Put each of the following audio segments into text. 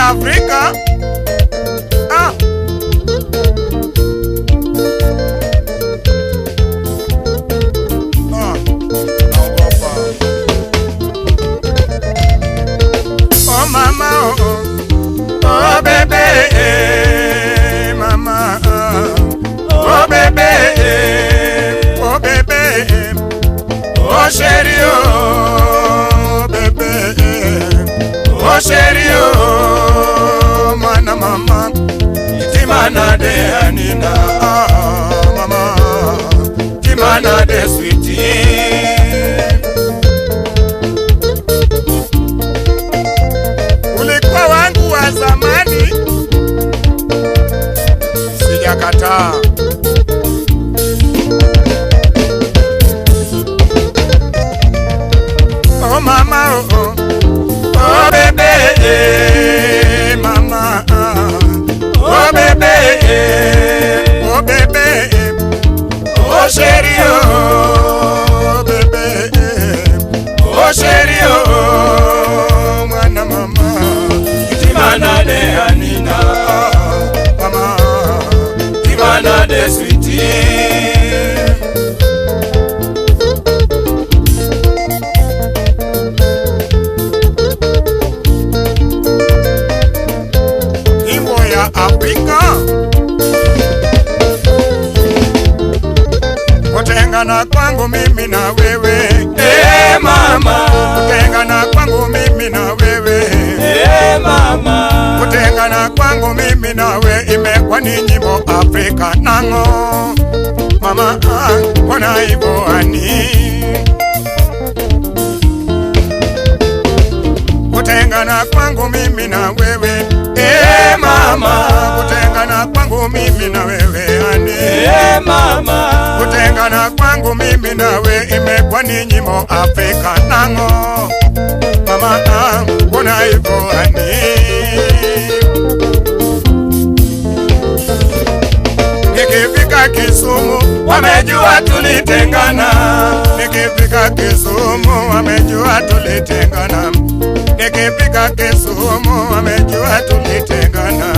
Afrika. Naogopa. Oh mama, oh bebe, mama, oh bebe, oh bebe, oh chérie, oh bebe, oh chérie, oh mana mama, timana de anina, mama, timana de sweetie. Ulikuwa wangu wa zamani, sijakataa. Oh mama, oh bebe, mama, oh bebe, oh bebe, oh chérie, oh bebe, oh chérie, oh mwana mama, timana de anina, mama, timana de sweetie. Afrika, kutengana kwangu mimi na wewe, mama, kutengana kwangu mimi na wewe, mama, kutengana kwangu mimi na wewe imekuwa ni nyimbo Afrika nango, mama, mbona hivyo ani? Kutengana kwangu mimi na wewe, mama, kutengana kwangu mimi na wewe ani, mama, kutengana kwangu mimi na wewe imekuwa ni nyimbo Afrika nango, mama, mbona hivyo ani? Nikifika Kisumu wamejua tulitengana, nikifika Kisumu wamejua tulitengana, nikifika Kisumu wamejua tulitengana,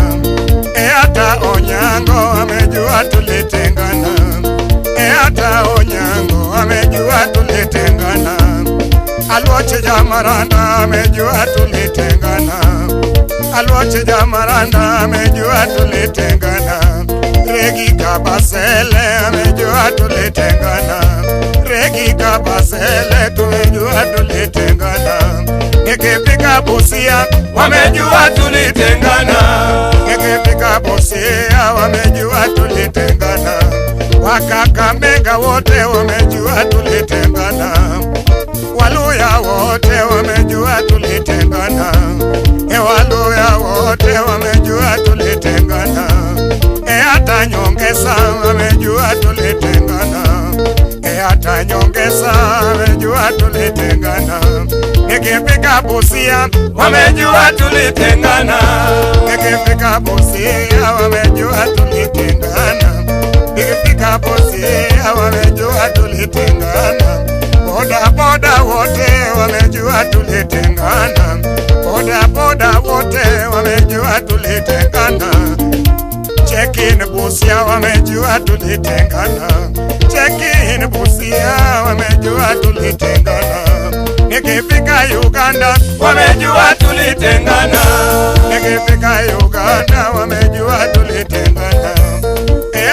hata Onyango wamejua tulitengana, hata Onyango wamejua tulitengana, Alwoche Jamaranda wamejua tulitengana, Alwoche Jamaranda wamejua tulitengana, Regi Kabasele wamejua tulitengana, Regi Kabasele tumejua tulitengana, nikifika Busia wamejua tulitengana, nikifika Busia wamejua tulitengana, Wakakamega wote wamejua tulitengana, Waluya wote wamejua tulitengana, Waluya wote wamejua tulitengana, hata Nyongesa wamejua tulitengana, hata Nyongesa wamejua tulitengana, nikifika Busia wamejua tulitengana, nikifika Busia wamejua tulitengana, nikifika Busia wamejua tulitengana, boda boda wote wamejua tulitengana, boda boda wote wamejua tulitengana, check-in Busia wamejua tulitengana, check-in Busia wamejua tulitengana, nikifika Uganda wamejua tulitengana, nikifika Uganda wamejua tulitengana,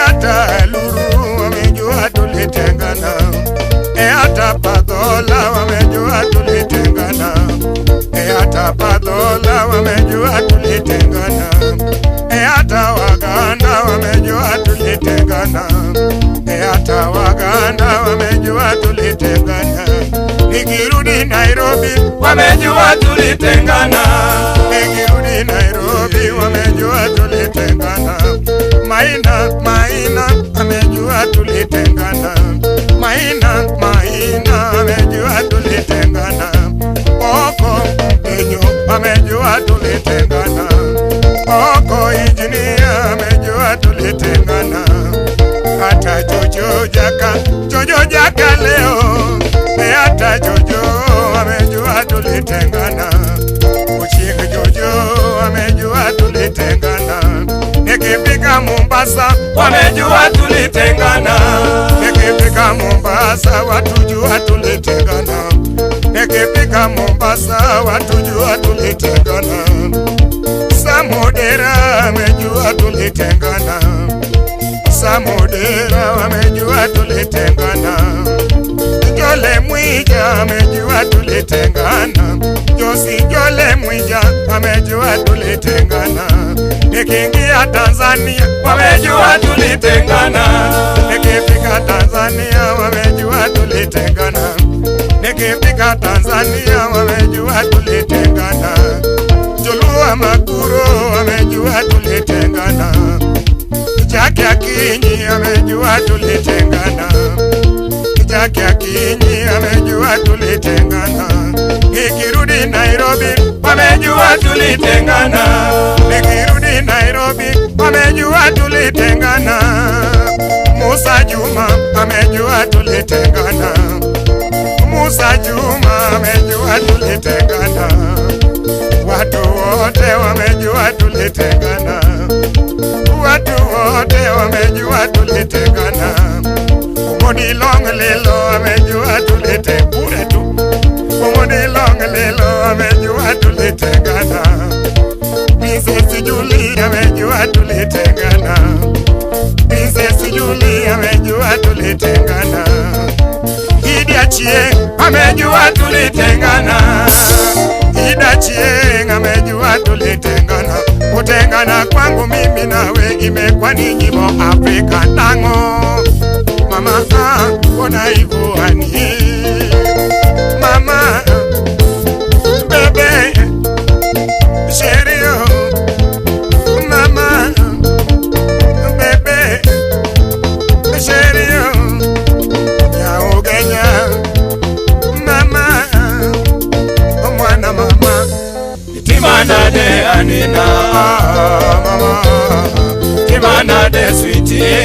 hata Luru wamejua tulitengana, hata Padola wamejua tulitengana, hata Padola wamejua tulitengana, hata Waganda wamejua tulitengana, hata Waganda wamejua tulitengana, nikirudi Nairobi wamejua tulitengana, nikirudi Nairobi wamejua tulitengana, Maina amejua tulitengana, Maina amejua tulitengana, Oko Enyo amejua tulitengana, Oko Injinia amejua tulitengana, hata Jojo Jaka leo, hata Jojo amejua tulitengana, Uchinga Jojo amejua Mombasa wamejua tulitengana. Nikifika Mombasa watujua tulitengana. Nikifika Mombasa watujua tulitengana. Samodera wamejua tulitengana. Samodera wamejua tulitengana. Jole Mwija wamejua tulitengana. Josi Jole Mwija wamejua tulitengana. Nikiingia Tanzania Wamejua tulitengana. nikifika Tanzania wamejua tulitengana. Nikifika Tanzania wamejua tulitengana. Jolua Makuro wamejua tulitengana. Jaki Akinyi amejua tulitengana. Jaki Akinyi amejua tulitengana. Nikirudi Nairobi Wamejua tulitengana. nikirudi Nairobi wamejua tulitengana. Musa Juma amejua tulitengana. Musa Juma amejua tulitengana. Watu wote wamejua tulitengana. Watu wote wamejua tulitengana. Omodi Long Lilo amejua tulitengana tu. Omodi Long Lilo amejua tulitengana. Princess Julie amejua tulitengana. Princess Julie amejua tulitengana. Idi Achieng amejua tulitengana. Idi Achieng amejua tulitengana. Kutengana kwangu mimi nawe imekuwa ni nyimbo Afrika tango. Mama ona hivyo ani. Mama bebe sherio. Mama bebe sherio. Ya Ugenya. Mama mwana mama. Timana de Anina. Mama Timana de Sweetie.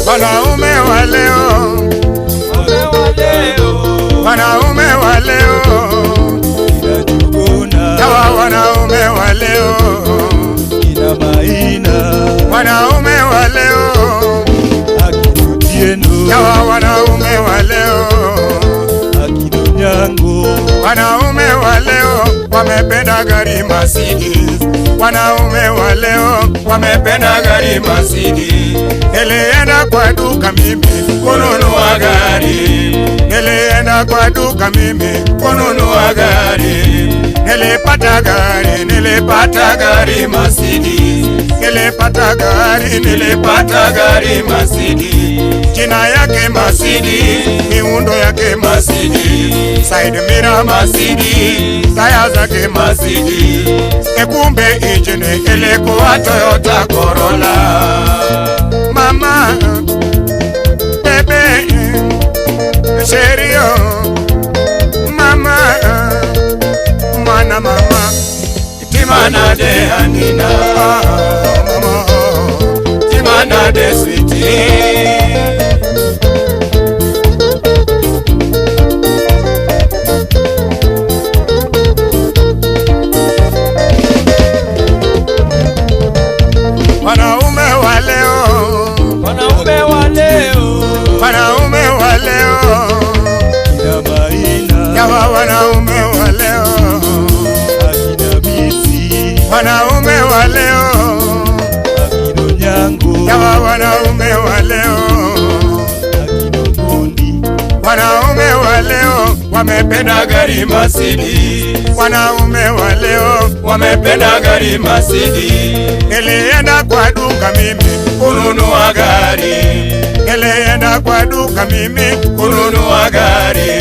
wanaume wa leo. Wanaume wa leo. Hawa wanaume wa leo. Wanaume wa leo. Hawa wanaume wa leo. Wanaume wa leo wamependa gari Mercedes. Wanaume wa leo Wamependa gari Mercedes. nilienda kwa duka mimi Kununua gari. nilienda kwa duka mimi Kununua gari. nilipata gari Nilipata gari Mercedes. nilipata gari Nilipata gari Mercedes. jina yake Mercedes, miundo yake Mercedes, side mirror Mercedes, taya zake Mercedes, ekumbe engine ilikuwa Toyota Corolla. Mama bebe sherio. Mama mwana mama. Timana de Anina. Mama Timana de Sweetie. wanaume wa leo. Wanaume wa leo. Wanaume wa leo. Yawa wanaume wa leo. Wanaume wa leo. Yawa wanaume wa leo. Wanaume wa leo wamependa gari Mercedes. Wanaume wa leo Wamependa gari Mercedes. nilienda kwa duka mimi Kununua gari. nilienda kwa duka mimi Kununua gari.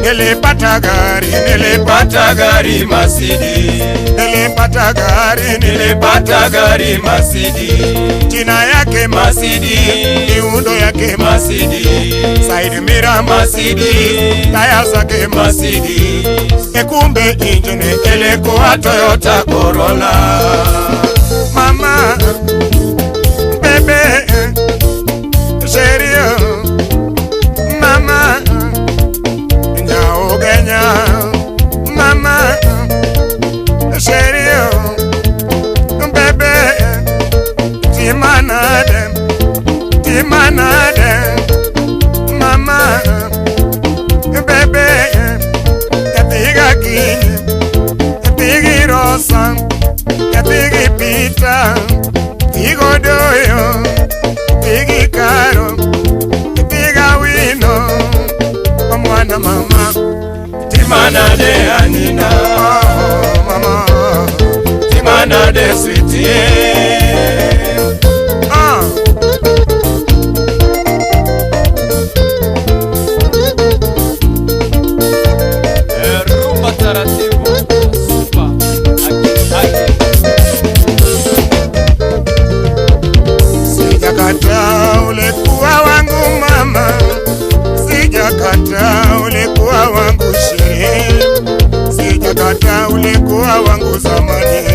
nilipata gari. Nilipata gari Mercedes. Nilipata gari. Nilipata gari Mercedes. jina yake Mercedes. miundo yake Mercedes. side mirror Mercedes. taya zake Mercedes. ekumbe engine Ilikuwa Toyota Corolla. Mama Sherio, bebe, timanade, mama, bebe, yapiga kini, yapigi rosa, yapigi pita, igodoyo, yapigi karo, yapiga wino, mwana mama, Timanade Anina, oh, mama, Timanade sweetie. Rumba taratibu, super, haki. Sijakata ulikuwa wangu mama, sijakata ulikuwa wangu sherehe, sijakata ulikuwa wangu zamani,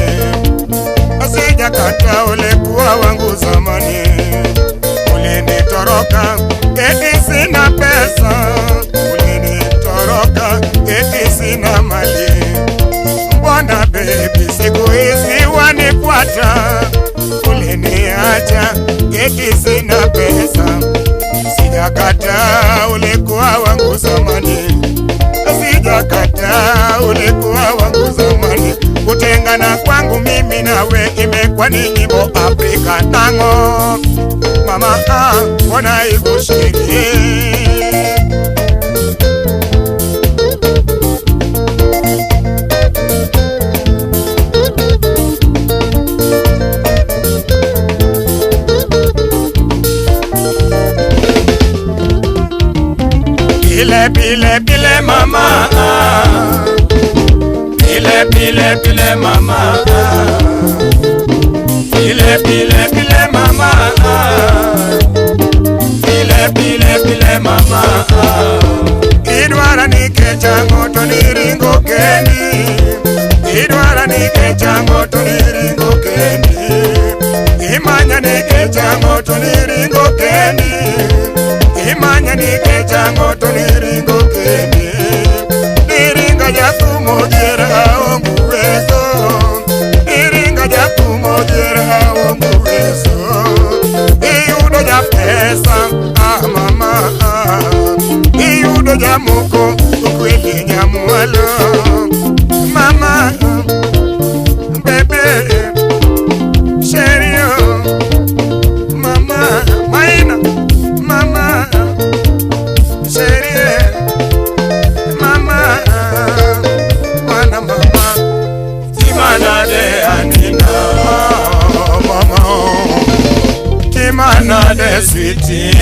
sijakata ulikuwa wangu zamani. Ulinitoroka eti sina pesa, ulinitoroka eti sina mali. Mbona baby siku hizi wanifuata? Uliniacha eti sina pesa. Sijakata ulikuwa wangu zamani, sijakata ulikuwa wangu zamani. Kutengana kwangu mimi nawe imekuwa ni nyimbo Afrika tango. Mama mbona hivyo sherie? Pile mama, pile mama, pile mama, pile mama. Idwara nikecha ngoto niringo kendi, idwara nikecha ngoto niringo kendi, imanya nikecha ngoto niringo kendi, imanya nikecha ngoto niringo kendi. Niringa jakumo jera onguwezo, niringa jakumo jera onguwezo. Iyudo ja pesa, mama, iyudo ja moko, ukweli nyamwalo. Mama, bebe, sherio, mama, maina, mama, sherie, mama, mwana mama, Timanade Anina, mama, Timanade sweetie.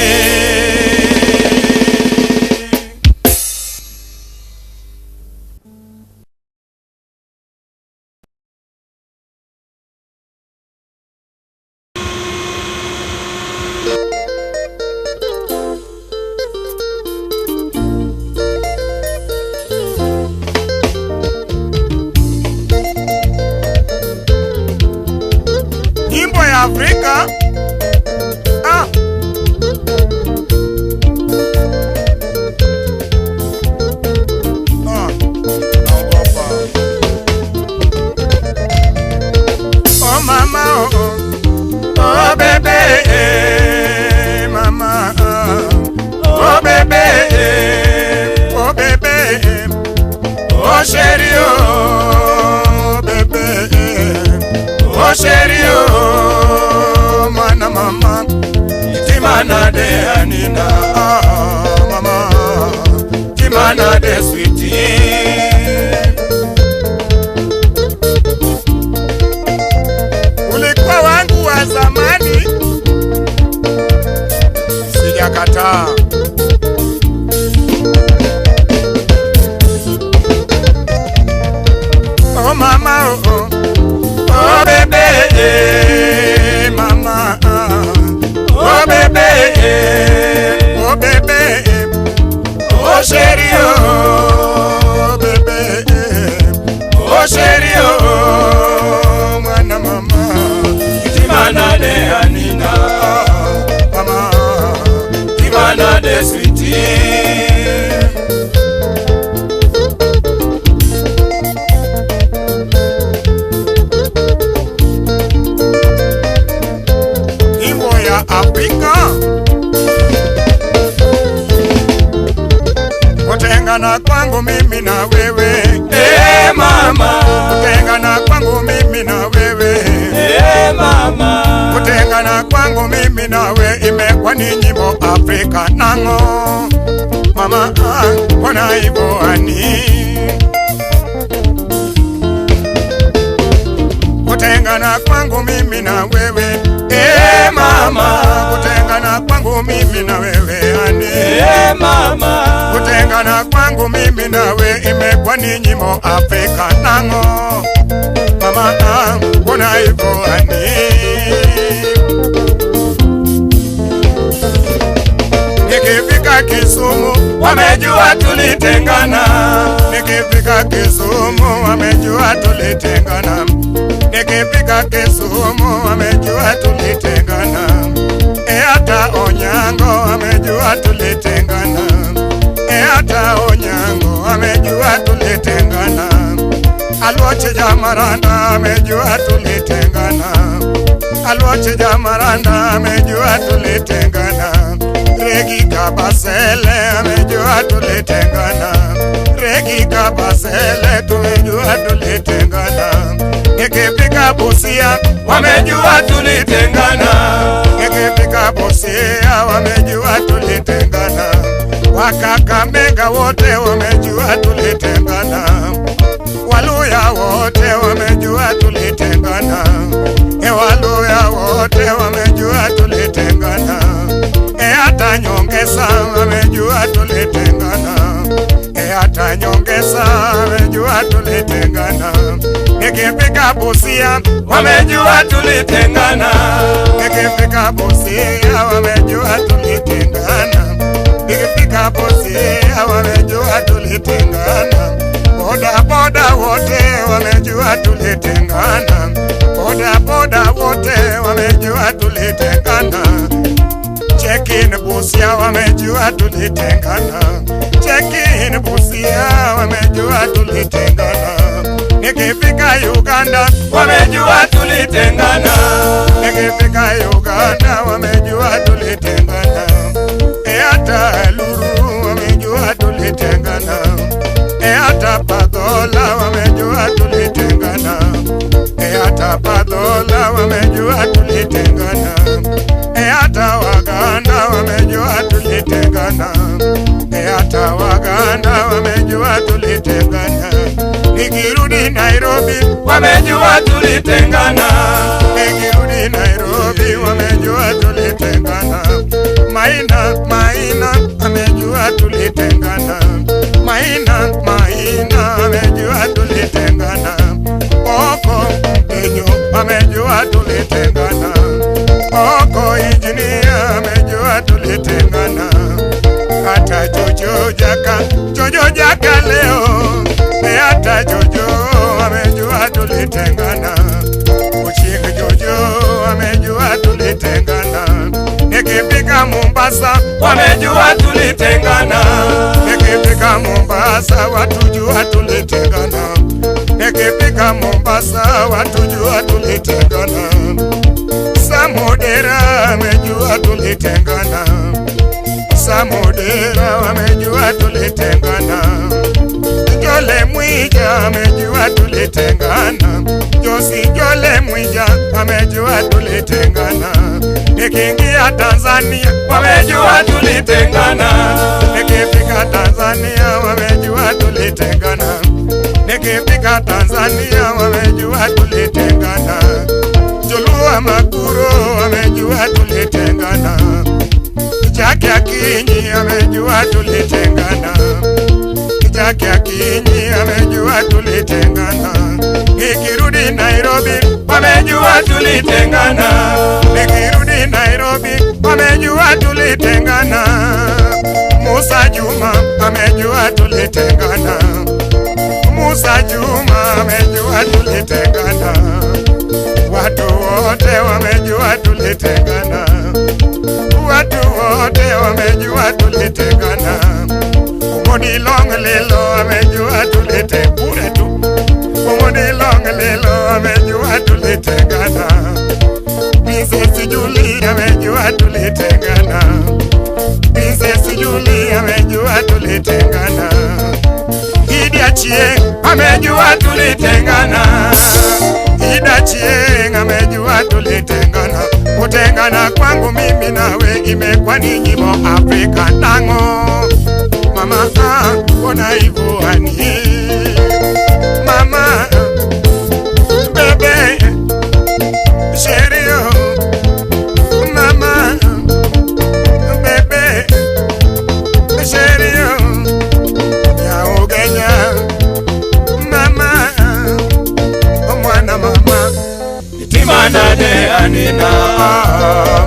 nyimbo ya Afrika. Naogopa. Oh mama, oh bebe, mama, oh bebe, oh bebe, oh chérie, oh bebe, oh chérie, oh mwana mama. Timanade Anina, Mama, Timanade sweetie. ulikuwa wangu wa zamani, sijakataa. Oh mama, oh bebe, mama, oh bebe, oh bebe, oh chérie, oh bebe. wewe. mama, Kutengana kwangu mimi na wewe. mama, Kutengana kwangu mimi nawe imekuwa ni nyimbo Afrika nango. Mama mbona hivyo ani? Kutengana kwangu mimi na wewe. mama, Kutengana kwangu mimi na wewe ani. mama, Kutengana kwangu mimi nawe imekuwa ni nyimbo Afrika nango. Mama mbona hivyo ani? Nikifika Kisumu wamejua tulitengana. Nikifika Kisumu wamejua tulitengana. Nikifika Kisumu wamejua tulitengana. Hata Onyango wamejua tulitengana. Hata Onyango wamejua tulitengana. Aluoche Jamaranda wamejua tulitengana. Aluoche Jamaranda wamejua tulitengana. Regi Kabasele amejua tulitengana. Regi Kabasele tumejua tulitengana. Nikifika Busia Wamejua tulitengana. Nikifika Busia wamejua tulitengana. Wakakamega wote wamejua tulitengana. Waluya wote wamejua tulitengana. Waluya wote wamejua tulitengana. Hata Nyongesa wamejua tulitengana. Hata Nyongesa wamejua tulitengana. Nikifika Busia Wamejua tulitengana. Nikifika Busia wamejua tulitengana. Nikifika Busia wamejua tulitengana. Boda boda wote wamejua tulitengana. Boda boda wote wamejua tulitengana. Check-in Busia wamejua tulitengana. Check-in Busia wamejua tulitengana. Nikifika Uganda Wamejua tulitengana. Nikifika Uganda wamejua tulitengana. Hata Luru wamejua tulitengana. Hata Padola wamejua tulitengana. Hata Padola wamejua tulitengana. Hata Waganda wamejua tulitengana. Hata Waganda wamejua tulitengana. Nikirudi Nairobi Wamejua tulitengana. Nikirudi Nairobi wamejua tulitengana. Maina amejua tulitengana. Maina amejua tulitengana. Oko Enyo amejua tulitengana. Oko Injinia amejua tulitengana. Hata Jojo Jaka leo. Hata Jojo amejua tulitengana. Uchinga Jojo amejua tulitengana. Nikifika Mombasa Wamejua tulitengana. Nikifika Mombasa watujua tulitengana. Nikifika Mombasa watujua tulitengana. Samodera amejua tulitengana. Samodera wamejua tulitengana. Jole Mwija amejua tulitengana. Jole Mwija amejua tulitengana. Nikiingia Tanzania Wamejua tulitengana. nikifika Tanzania wamejua tulitengana. Nikifika Tanzania wamejua tulitengana. Jolua Makuro wamejua tulitengana. Jaki Akinyi amejua tulitengana. Jaki Akinyi amejua tulitengana. Nikirudi Nairobi Wamejua tulitengana. Nikirudi Nairobi wamejua tulitengana. Musa Juma amejua tulitengana. Musa Juma amejua tulitengana. Watu wote wamejua tulitengana. Watu wote wamejua tulitengana. Umoni Long Lilo amejua tulitengana tu. Umoni Long Lilo amejua tulitengana. Princess Julie amejua tulitengana. Princess Julie amejua tulitengana. Idi Idachie amejua tulitengana, Idachie amejua tulitengana. Kutengana kwangu mimi nawe imekuwa ni nyimbo Afrika tango. Mama ona hivyo hani mama bebe sherio mama bebe sherio ya ugenya mama mwana mama Timana de Anina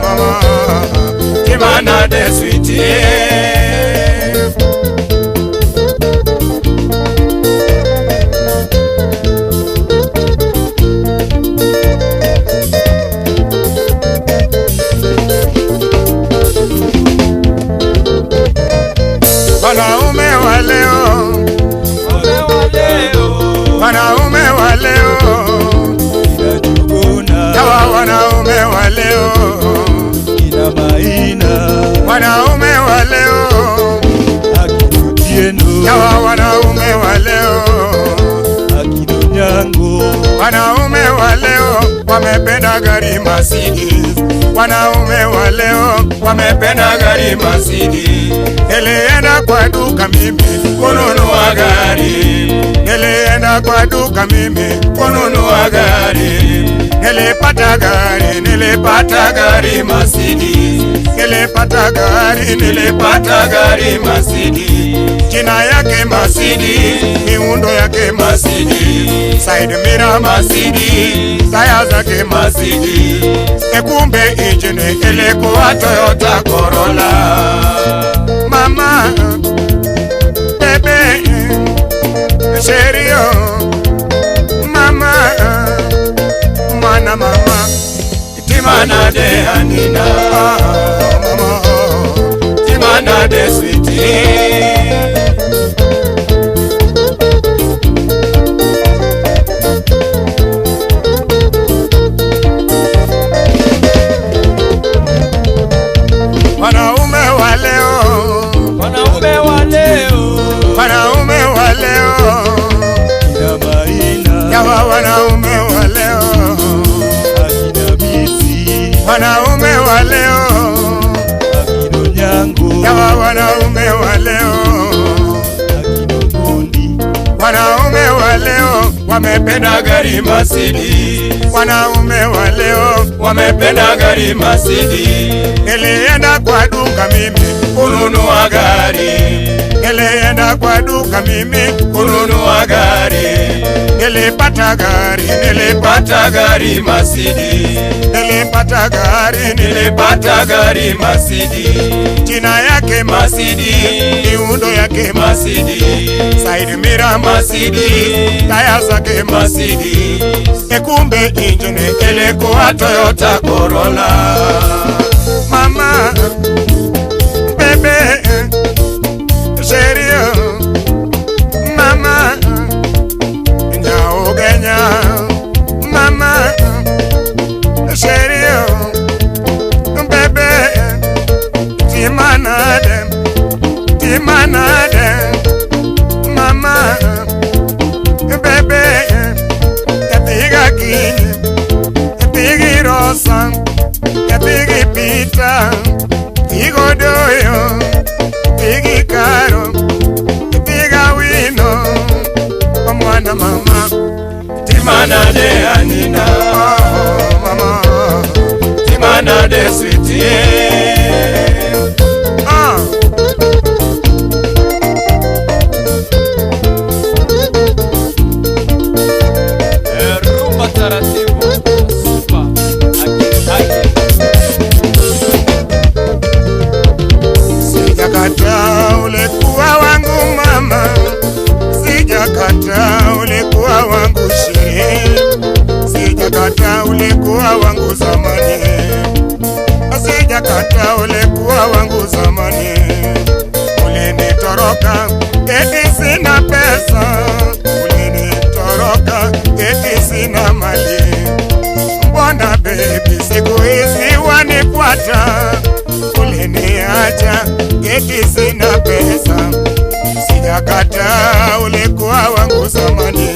mama Timana de Sweetie wanaume wa leo, wanaume wa leo, hawa wanaume wa leo, wanaume wa leo, hawa wanaume wa leo, wanaume wa leo wamependa gari Mercedes, wanaume wa leo wamependa gari Mercedes. Nilienda kwa duka mimi kununua gari, nilienda kwa duka mimi kununua gari. Nilipata gari, nilipata gari Mercedes, nilipata gari Mercedes. Jina yake Mercedes, miundo yake Mercedes, side mirror Mercedes, taya zake Mercedes. Kumbe engine ilikuwa Toyota Corolla. Mama bebe sherio mama mwana mama Timana de Anina mama Timana de Sweetie wanaume wa leo, wanaume wa leo, wanaume wa leo, yawa wanaume wa leo, wanaume wa leo, yawa wanaume wa leo, wanaume wa leo wamependa gari Mercedes, wanaume wa leo wamependa gari Mercedes. Nilienda kwa duka mimi kununua gari, nilienda kwa duka mimi kununua gari. Nilipata gari, nilipata gari Mercedes, nilipata gari, nilipata gari Mercedes. Jina yake Mercedes, miundo yake Mercedes, side mirror Mercedes, taya zake Mercedes. Kumbe engine ilikuwa Toyota Corolla. Mama bebe sherio mama nyaogenya mama sherio bebe timanade mama bebe kapiga kini kapigi rosa kapigi pita igodoyo pigi karo piga wino mwana mama Timana de Anina mama Timana de Sweetie rumba taratibu super haki Sijakata ulikuwa wangu mama, sijakata ulikuwa wangu sherehe, sijakata ulikuwa wangu zamani, sijakata ulikuwa wangu zamani. Ulinitoroka eti sina pesa, ulinitoroka eti sina mali. Mbona baby siku hizi wanifuata, uliniacha eti sina pesa, Sijakata, ulikuwa wangu zamani.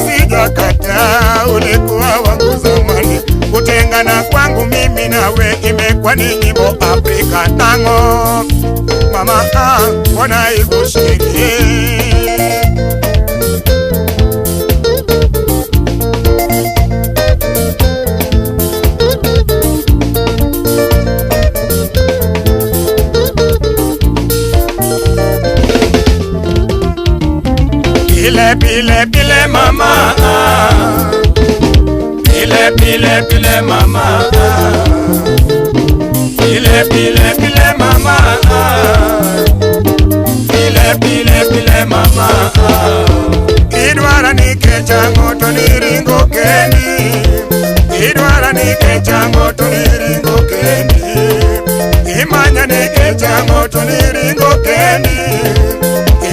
Sijakata, ulikuwa wangu zamani. Kutengana kwangu mimi nawe imekuwa ni nyimbo Afrika tango. Mama mbona ikushiki? Pile pile mama, pile mama, pile mama, pile mama. Idwara nikecha ngoto niringo kendi, idwara nikecha ngoto niringo kendi, imanya nikecha ngoto niringo kendi,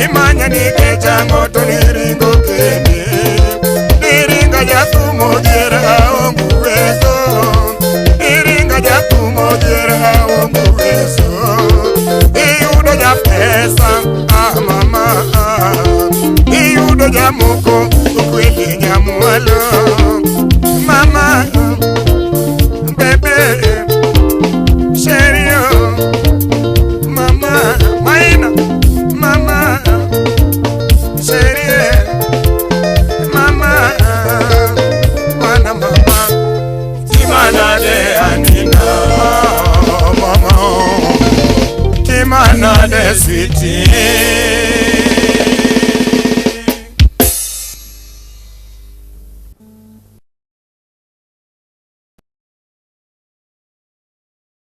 imanya nikecha ngoto niringo kendi. Niringa jatumo jera onguwezo, niringa jatumo jera onguwezo. Iyudo ja pesa mama, iyudo ja moko ukweli nyamwalo. Mama bebe sherio, mama maina, mama sherie, mama wana mama Timana de Anina, mama Timana de Sweetie.